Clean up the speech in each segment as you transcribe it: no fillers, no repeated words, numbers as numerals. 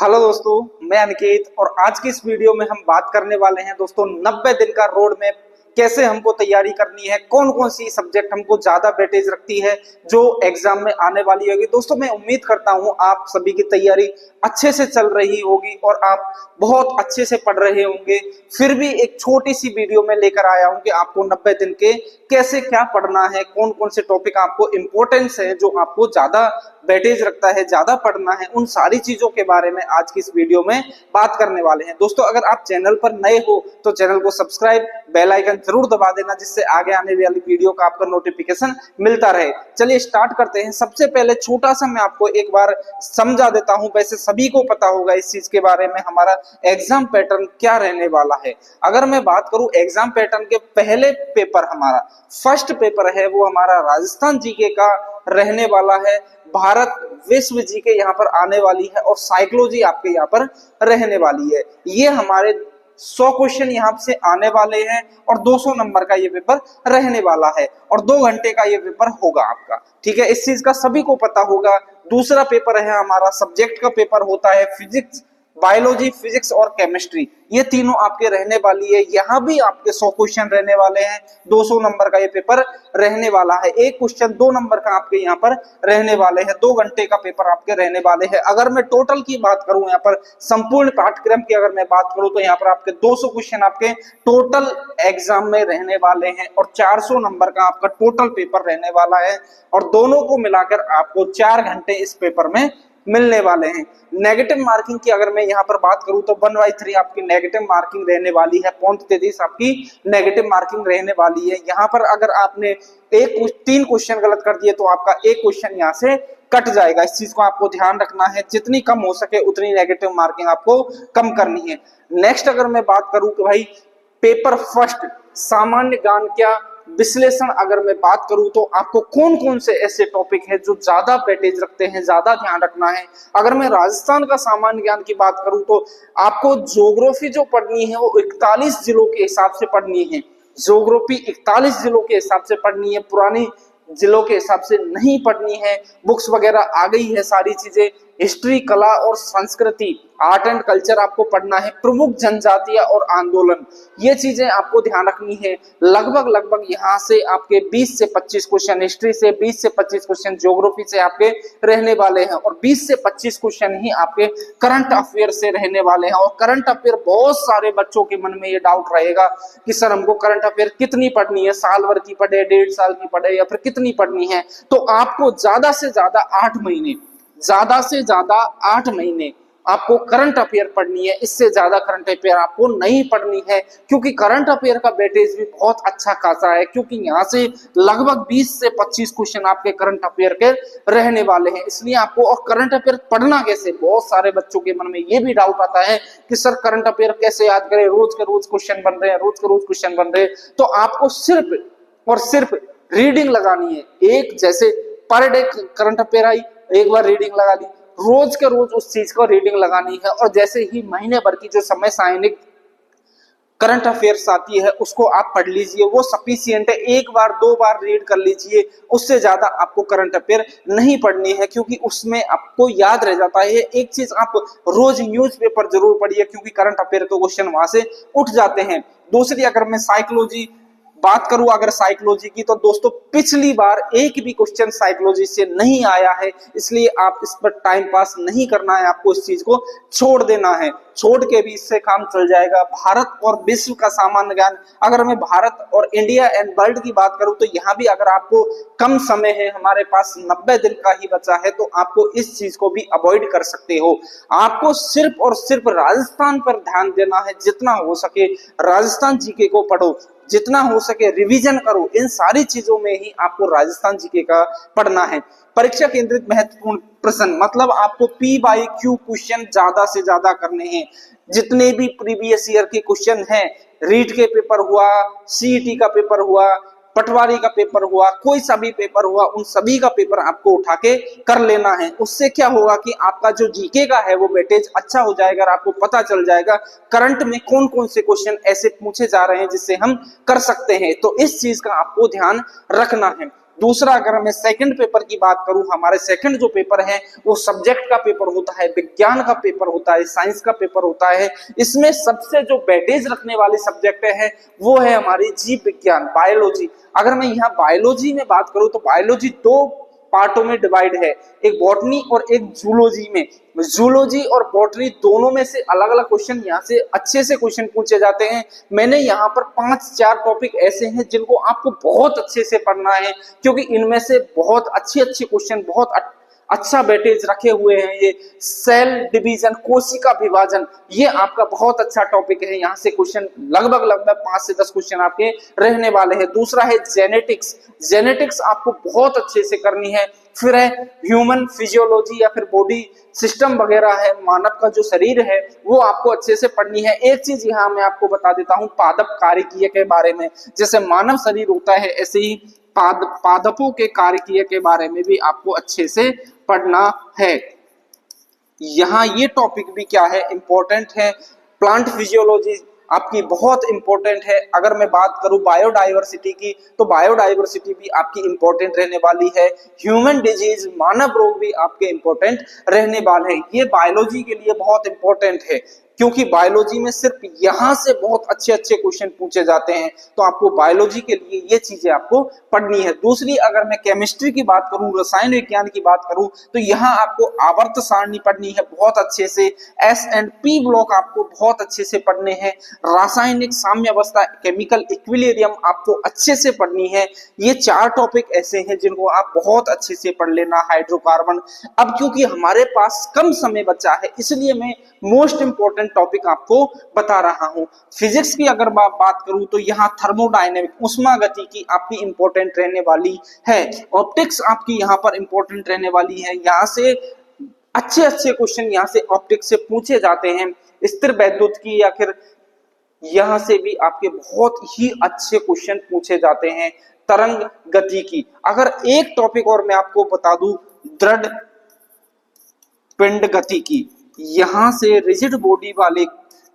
Hello दोस्तों, मैं अनिकेत और आज की इस वीडियो में हम बात करने वाले हैं दोस्तों 90 दिन का रोड मैप। कैसे हमको तैयारी करनी है, कौन कौन सी सब्जेक्ट हमको ज्यादा वेटेज रखती है जो एग्जाम में आने वाली होगी। दोस्तों मैं उम्मीद करता हूं आप सभी की तैयारी अच्छे से चल रही होगी और आप बहुत अच्छे से पढ़ रहे होंगे। फिर भी एक छोटी सी वीडियो में लेकर आया हूं कि आपको 90 दिन के कैसे क्या पढ़ना है, कौन कौन से टॉपिक आपको इंपॉर्टेंस है, जो आपको ज्यादा वेटेज रखता है, ज्यादा पढ़ना है, उन सारी चीजों के बारे में आज की इस वीडियो में बात करने वाले हैं। दोस्तों अगर आप चैनल पर नए हो तो चैनल को सब्सक्राइब, बेल आइकन जरूर दबा देना, जिससे आगे आने वाली वीडियो का आपका नोटिफिकेशन मिलता रहे। चलिए स्टार्ट करते हैं। सबसे पहले छोटा सा मैं आपको एक बार समझा देता हूं। वैसे सभी को पता होगा इस चीज के बारे में, हमारा एग्जाम पैटर्न क्या रहने वाला है। अगर मैं बात करूं एग्जाम पैटर्न के पहले पेपर, हमारा फर्स्ट पेपर है वो हमारा राजस्थान जीके का रहने वाला है। भारत विश्व जीके यहाँ पर आने वाली है और साइकोलॉजी आपके यहाँ पर रहने वाली है। ये हमारे 100 क्वेश्चन यहाँ से आने वाले हैं और 200 नंबर का ये पेपर रहने वाला है और 2 घंटे का ये पेपर होगा आपका। ठीक है, इस चीज का सभी को पता होगा। दूसरा पेपर है हमारा सब्जेक्ट का पेपर होता है फिजिक्स, बायोलॉजी, फिजिक्स और केमिस्ट्री। ये तीनों आपके रहने वाली है। यहाँ भी आपके 100 क्वेश्चन रहने वाले हैं, 200 नंबर का ये पेपर रहने वाला है। एक क्वेश्चन 2 नंबर का आपके यहाँ पर रहने वाले हैं। 2 घंटे का पेपर आपके रहने वाले हैं। अगर मैं टोटल की बात करूं, यहाँ पर संपूर्ण पाठ्यक्रम की अगर मैं बात करूं तो यहाँ पर आपके 200 क्वेश्चन आपके टोटल एग्जाम में रहने वाले हैं और 400 नंबर का आपका टोटल पेपर रहने वाला है और दोनों को मिलाकर आपको 4 घंटे इस पेपर में मिलने वाले हैं। नेगेटिव मार्किंग की अगर मैं यहाँ पर बात करूं तो 1/3 आपकी नेगेटिव मार्किंग रहने वाली है। 0.33 आपकी नेगेटिव मार्किंग रहने वाली है। यहाँ पर अगर आपने 3 क्वेश्चन गलत कर दिए तो आपका एक क्वेश्चन यहाँ से कट जाएगा। इस चीज को आपको ध्यान रखना है। जितनी कम हो सके उतनी नेगेटिव मार्किंग आपको कम करनी है। नेक्स्ट अगर मैं बात करूं कि भाई पेपर फर्स्ट सामान्य ज्ञान क्या विश्लेषण, अगर मैं बात करूं तो आपको कौन कौन से ऐसे टॉपिक हैं जो ज्यादा वेटेज रखते हैं, ज्यादा ध्यान रखना है। अगर मैं राजस्थान का सामान्य ज्ञान की बात करूं तो आपको ज्योग्राफी जो पढ़नी है वो 41 जिलों के हिसाब से पढ़नी है। ज्योग्राफी 41 जिलों के हिसाब से पढ़नी है, पुरानी जिलों के हिसाब से नहीं पढ़नी है। बुक्स वगैरह आ गई है सारी चीजें। हिस्ट्री, कला और संस्कृति, आर्ट एंड कल्चर आपको पढ़ना है। प्रमुख जनजातियां और आंदोलन, ये चीजें आपको ध्यान रखनी है। लगभग यहाँ से आपके 20 से 25 क्वेश्चन हिस्ट्री से, 20 से 25 क्वेश्चन ज्योग्राफी से आपके रहने वाले हैं और 20 से 25 क्वेश्चन ही आपके करंट अफेयर से रहने वाले हैं। और करंट अफेयर बहुत सारे बच्चों के मन में ये डाउट रहेगा कि सर हमको करंट अफेयर कितनी पढ़नी है, साल भर की पढ़े, 1.5 साल की पढ़े या फिर कितनी पढ़नी है। तो आपको ज्यादा से ज्यादा 8 महीने, ज्यादा से ज्यादा 8 महीने आपको करंट अफेयर पढ़नी है। इससे ज्यादा करंट अफेयर आपको नहीं पढ़नी है, क्योंकि करंट अफेयर का वेटेज भी बहुत अच्छा खासा है। क्योंकि यहाँ से लगभग 20 से 25 क्वेश्चन आपके करंट अफेयर के रहने वाले हैं। इसलिए आपको, और करंट अफेयर पढ़ना कैसे, बहुत सारे बच्चों के मन में ये भी डाउट आता है कि सर करंट अफेयर कैसे याद करें, रोज के रोज क्वेश्चन बन रहे हैं, रोज के रोज क्वेश्चन बन रहे हैं। तो आपको सिर्फ और सिर्फ रीडिंग लगानी है। एक जैसे पर डे करंट अफेयर आई, एक बार रीडिंग लगा ली, रोज के रोज उस चीज को रीडिंग लगानी है। और जैसे ही महीने भर की जो समय सायनिक करंट अफेयर्स आती है उसको आप पढ़ लीजिए, वो सफिशिएंट है। 1 बार 2 बार रीड कर लीजिए, उससे ज्यादा आपको करंट अफेयर नहीं पढ़नी है, क्योंकि उसमें आपको याद रह जाता है। एक चीज आप रोज न्यूज़पेपर जरूर पढ़िए, क्योंकि करंट अफेयर के क्वेश्चन वहां से उठ जाते हैं। दूसरी अगर मैं साइकोलॉजी बात करूं, अगर साइकोलॉजी की, तो दोस्तों पिछली बार एक भी क्वेश्चन साइकोलॉजी से नहीं आया है। इसलिए आप इस पर टाइम पास नहीं करना है, आपको इस चीज को छोड़ देना है। छोड़ के भी इससे काम चल जाएगा। भारत और विश्व का सामान्य ज्ञान, अगर मैं भारत और इंडिया एंड वर्ल्ड की बात करूं तो यहाँ भी अगर आपको कम समय है, हमारे पास 90 दिन का ही बचा है, तो आपको इस चीज को भी अवॉइड कर सकते हो। आपको सिर्फ और सिर्फ राजस्थान पर ध्यान देना है। जितना हो सके राजस्थान जीके को पढ़ो, जितना हो सके रिवीजन करो। इन सारी चीजों में ही आपको राजस्थान जीके का पढ़ना है। परीक्षा केंद्रित महत्वपूर्ण प्रश्न, मतलब आपको P/Q क्वेश्चन ज्यादा से ज्यादा करने हैं। जितने भी प्रीवियस ईयर के क्वेश्चन हैं, रीट के पेपर हुआ, CET का पेपर हुआ, पटवारी का पेपर हुआ, कोई सा भी पेपर हुआ, उन सभी का पेपर आपको उठा के कर लेना है। उससे क्या होगा कि आपका जो जीके का है वो वेटेज अच्छा हो जाएगा और आपको पता चल जाएगा करंट में कौन कौन से क्वेश्चन ऐसे पूछे जा रहे हैं जिससे हम कर सकते हैं। तो इस चीज का आपको ध्यान रखना है। दूसरा अगर मैं सेकंड पेपर की बात करूं, हमारे सेकंड जो पेपर है वो सब्जेक्ट का पेपर होता है, विज्ञान का पेपर होता है, साइंस का पेपर होता है। इसमें सबसे जो वेटेज रखने वाली सब्जेक्ट है वो है हमारी जीव विज्ञान, बायोलॉजी। अगर मैं यहाँ बायोलॉजी में बात करूं तो बायोलॉजी दो पार्टों में डिवाइड है, एक बॉटनी और एक जूलॉजी में। जूलॉजी और बॉटनी दोनों में से अलग अलग क्वेश्चन यहाँ से अच्छे से क्वेश्चन पूछे जाते हैं। मैंने यहाँ पर 5-4 टॉपिक ऐसे हैं जिनको आपको बहुत अच्छे से पढ़ना है, क्योंकि इनमें से बहुत अच्छे क्वेश्चन, बहुत अच्छा वेटेज रखे हुए हैं। ये सेल डिवीजन, कोशिका विभाजन, ये आपका बहुत अच्छा टॉपिक है। यहाँ से क्वेश्चन लगभग 5 से 10 क्वेश्चन आपके रहने वाले हैं। दूसरा है जेनेटिक्स, जेनेटिक्स आपको बहुत अच्छे से करनी है। फिर है ह्यूमन फिजियोलॉजी या फिर बॉडी सिस्टम वगैरह है, मानव का जो शरीर है वो आपको अच्छे से पढ़नी है। एक चीज यहाँ मैं आपको बता देता हूँ पादप कार्यकीय के बारे में। जैसे मानव शरीर होता है ऐसे ही पादपों के कार्यकीय के बारे में भी आपको अच्छे से पढ़ना है। यहाँ ये टॉपिक भी क्या है, इंपॉर्टेंट है। प्लांट फिजियोलॉजी आपकी बहुत इंपॉर्टेंट है। अगर मैं बात करूं बायोडाइवर्सिटी की तो बायोडाइवर्सिटी भी आपकी इंपॉर्टेंट रहने वाली है। ह्यूमन डिजीज, मानव रोग भी आपके इंपॉर्टेंट रहने वाले हैं। ये बायोलॉजी के लिए बहुत इंपॉर्टेंट है, क्योंकि बायोलॉजी में सिर्फ यहाँ से बहुत अच्छे क्वेश्चन पूछे जाते हैं। तो आपको बायोलॉजी के लिए ये चीजें आपको पढ़नी है। दूसरी अगर मैं केमिस्ट्री की बात करूं, रसायन विज्ञान की बात करूं, तो यहाँ आपको आवर्त सारणी पढ़नी है बहुत अच्छे से। एस एंड पी ब्लॉक आपको बहुत अच्छे से पढ़ने हैं। रासायनिक साम्य अवस्था, केमिकल इक्विलिब्रियम आपको अच्छे से पढ़नी है। ये 4 टॉपिक ऐसे हैं जिनको आप बहुत अच्छे से पढ़ लेना। हाइड्रोकार्बन, अब क्योंकि हमारे पास कम समय बचा है इसलिए मैं मोस्ट इंपोर्टेंट टॉपिक आपको बता रहा हूं। फिजिक्स की अगर बात करूं तो यहाँ थर्मोडायनेमिक, उष्मागतिकी आपकी इंपॉर्टेंट रहने वाली है। ऑप्टिक्स आपकी यहाँ पर इंपॉर्टेंट रहने वाली है। यहाँ से अच्छे क्वेश्चन यहाँ से ऑप्टिक्स से पूछे जाते हैं। स्थिर वैद्युत की या फिर यहाँ से भी आपके बहुत ही अच्छे क्वेश्चन पूछे जाते हैं। तरंग गति की, अगर एक टॉपिक और मैं आपको बता दूं, दृढ़ पिंड गति की, यहां से रिजिड बॉडी वाले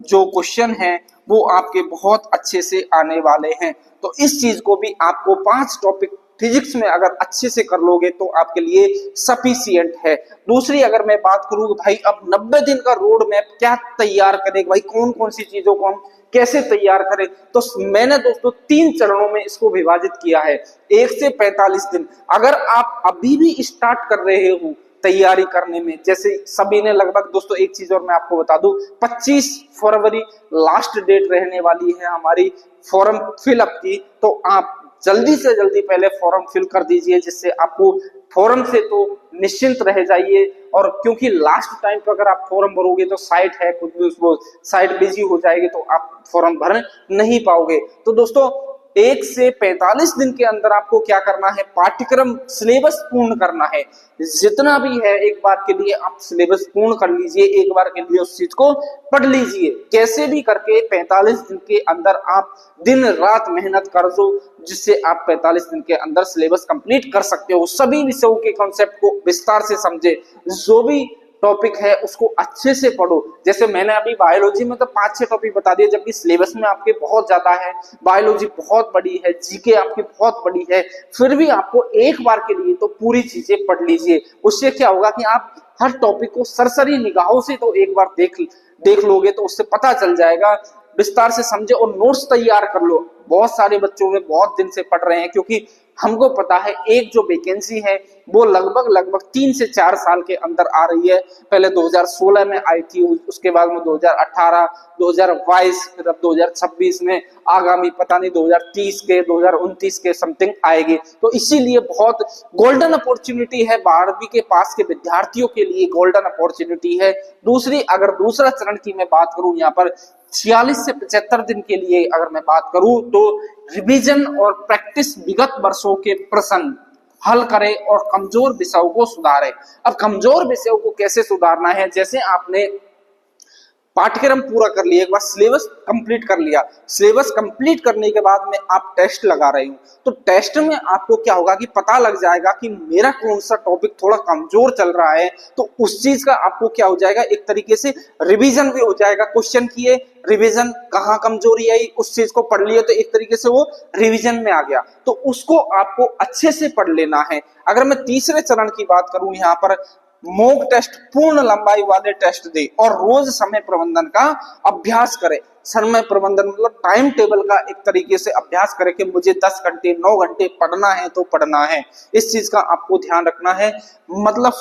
जो क्वेश्चन हैं वो आपके बहुत अच्छे से आने वाले हैं। तो इस चीज को भी आपको 5 टॉपिक फिजिक्स में अगर अच्छे से कर लोगे तो आपके लिए सफिशिएंट है। दूसरी अगर मैं बात करूं भाई अब 90 दिन का रोड मैप क्या तैयार करें, भाई कौन कौन सी चीजों को हम कैसे तैयार करें, तो मैंने दोस्तों 3 चरणों में इसको विभाजित किया है। 1 से 45 दिन। अगर आप अभी भी स्टार्ट कर रहे हो तैयारी करने में, जैसे सभी ने लगभग, दोस्तों एक चीज और मैं आपको बता दूं, 25 फरवरी लास्ट डेट रहने वाली है हमारी फॉर्म फिलअप की। तो आप जल्दी से जल्दी पहले फॉर्म फिल कर दीजिए, जिससे आपको फॉर्म से तो निश्चिंत रह जाइए। और क्योंकि लास्ट टाइम पर अगर आप फॉर्म भरोगे तो साइट है कुछ भी, वो साइट बिजी हो जाएगी तो आप फॉर्म भर नहीं पाओगे। तो दोस्तों 1 से 45 दिन के अंदर आपको क्या करना है, पाठ्यक्रम सिलेबस पूर्ण करना है। जितना भी है एक बार के लिए आप सिलेबस पूर्ण कर लीजिए, एक बार के लिए उस चीज को पढ़ लीजिए। कैसे भी करके 45 दिन के अंदर आप दिन रात मेहनत कर दो, जिससे आप 45 दिन के अंदर सिलेबस कंप्लीट कर सकते हो। सभी विषयों के कॉन्सेप्ट को विस्तार से समझे, जो भी टॉपिक है उसको अच्छे से पढ़ो। जैसे मैंने अभी बायोलॉजी में तो 5-6 टॉपिक बता दिए, जबकि सिलेबस में आपके बहुत ज्यादा है। बायोलॉजी बहुत बड़ी है, जीके आपकी बहुत बड़ी है, फिर भी आपको एक बार के लिए तो पूरी चीजें पढ़ लीजिए। उससे क्या होगा कि आप हर टॉपिक को सरसरी निगाहों से तो एक बार देख लोगे तो उससे पता चल जाएगा। विस्तार से समझे और नोट्स तैयार कर लो। बहुत सारे बच्चों में बहुत दिन से पढ़ रहे हैं, क्योंकि हमको पता है एक जो वैकेंसी है वो लगभग 3 से 4 साल के अंदर आ रही है। पहले 2016 में आई थी, उसके बाद में 2018, 2022, फिर अब 2026 में, आगामी पता नहीं 2030 के 2029 के समथिंग आएगी। तो इसीलिए बहुत गोल्डन अपॉर्चुनिटी है, 12वीं के पास के विद्यार्थियों के लिए गोल्डन अपॉर्चुनिटी है। दूसरी अगर दूसरा चरण की मैं बात करूं, यहाँ पर 46 से 75 दिन के लिए अगर मैं बात करूं तो रिवीजन और प्रैक्टिस विगत वर्षों के प्रश्न हल करें और कमजोर विषयों को सुधारें। अब कमजोर विषयों को कैसे सुधारना है, जैसे आपने पाठ्यक्रम पूरा कर लिया, एक बार सिलेबस कंप्लीट कर लिया, सिलेबस कंप्लीट करने के बाद में आप टेस्ट लगा रहे हो, तो टेस्ट में आपको क्या होगा कि पता लग जाएगा कि मेरा कौन सा टॉपिक थोड़ा कमजोर चल रहा है, तो उस चीज का आपको क्या हो जाएगा, एक तरीके से रिवीजन भी हो जाएगा। क्वेश्चन किए, रिवीजन, कहाँ कमजोरी आई उस चीज को पढ़ लिया, तो एक तरीके से वो रिवीजन में आ गया, तो उसको आपको अच्छे से पढ़ लेना है। अगर मैं तीसरे चरण की बात करूं, यहाँ पर मॉक टेस्ट, पूर्ण लंबाई वाले टेस्ट दे और रोज समय प्रबंधन का अभ्यास करे। समय प्रबंधन मतलब टाइम टेबल का एक तरीके से अभ्यास करे कि मुझे 10 घंटे 9 घंटे पढ़ना है तो पढ़ना है, इस चीज का आपको ध्यान रखना है। मतलब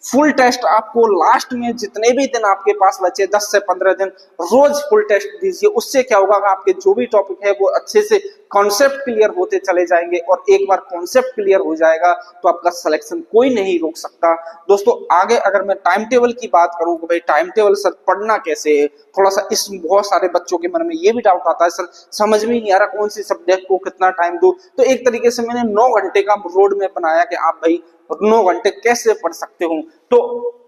फुल टेस्ट आपको लास्ट में जितने भी दिन आपके पास बचे 10 से 15 दिन रोज फुल टेस्ट दीजिए। उससे क्या होगा, आपके जो भी टॉपिक है वो अच्छे से कॉन्सेप्ट क्लियर होते चले जाएंगे, और एक बार कॉन्सेप्ट क्लियर हो जाएगा तो आपका सिलेक्शन कोई नहीं रोक सकता। दोस्तों आगे अगर मैं टाइम टेबल की बात करूं कि भाई टाइम टेबल सर पढ़ना कैसे है, थोड़ा सा इस बहुत सारे बच्चों के मन में ये भी डाउट आता है, सर समझ में नहीं आ रहा कौन सी सब्जेक्ट को कितना टाइम दूं, तो एक तरीके से मैंने 9 घंटे का रोड मैप बनाया कि आप भाई 9 घंटे कैसे पढ़ सकते हो। तो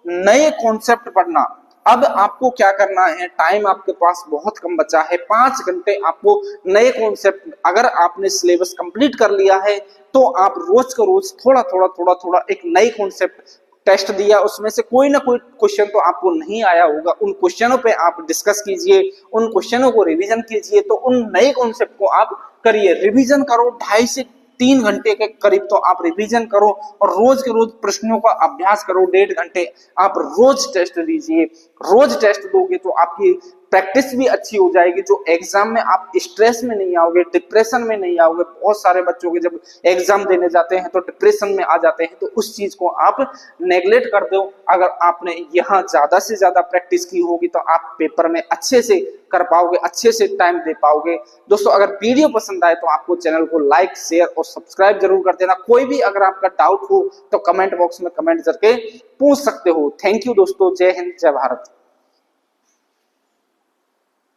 नए कॉन्सेप्ट पढ़ना, अब आपको क्या करना है, टाइम आपके पास बहुत कम बचा है, 5 घंटे आपको नए कॉन्सेप्ट, अगर आपने सिलेबस कंप्लीट कर लिया है तो आप रोज का रोज थोड़ा थोड़ा एक नई कॉन्सेप्ट टेस्ट दिया, उसमें से कोई ना कोई क्वेश्चन तो आपको नहीं आया होगा, उन क्वेश्चनों पे आप डिस्कस कीजिए, उन क्वेश्चनों को रिवीजन कीजिए, तो उन नए कॉन्सेप्ट को आप करिए, रिवीजन करो, 2.5 से 3 घंटे के करीब तो आप रिवीजन करो, और रोज के रोज प्रश्नों का अभ्यास करो, 1.5 घंटे आप रोज टेस्ट दीजिए। रोज टेस्ट दोगे तो आपकी प्रैक्टिस भी अच्छी हो जाएगी, जो एग्जाम में आप स्ट्रेस में नहीं आओगे, डिप्रेशन में नहीं आओगे। बहुत सारे बच्चों के जब एग्जाम देने जाते हैं तो डिप्रेशन में आ जाते हैं, तो उस चीज को आप नेग्लेक्ट कर दो। अगर आपने यहाँ ज्यादा से ज्यादा प्रैक्टिस की होगी तो आप पेपर में अच्छे से कर पाओगे, अच्छे से टाइम दे पाओगे। दोस्तों अगर वीडियो पसंद आए तो आपको चैनल को लाइक शेयर और सब्सक्राइब जरूर कर देना। कोई भी अगर आपका डाउट हो तो कमेंट बॉक्स में कमेंट करके पूछ सकते हो। थैंक यू दोस्तों, जय हिंद जय भारत।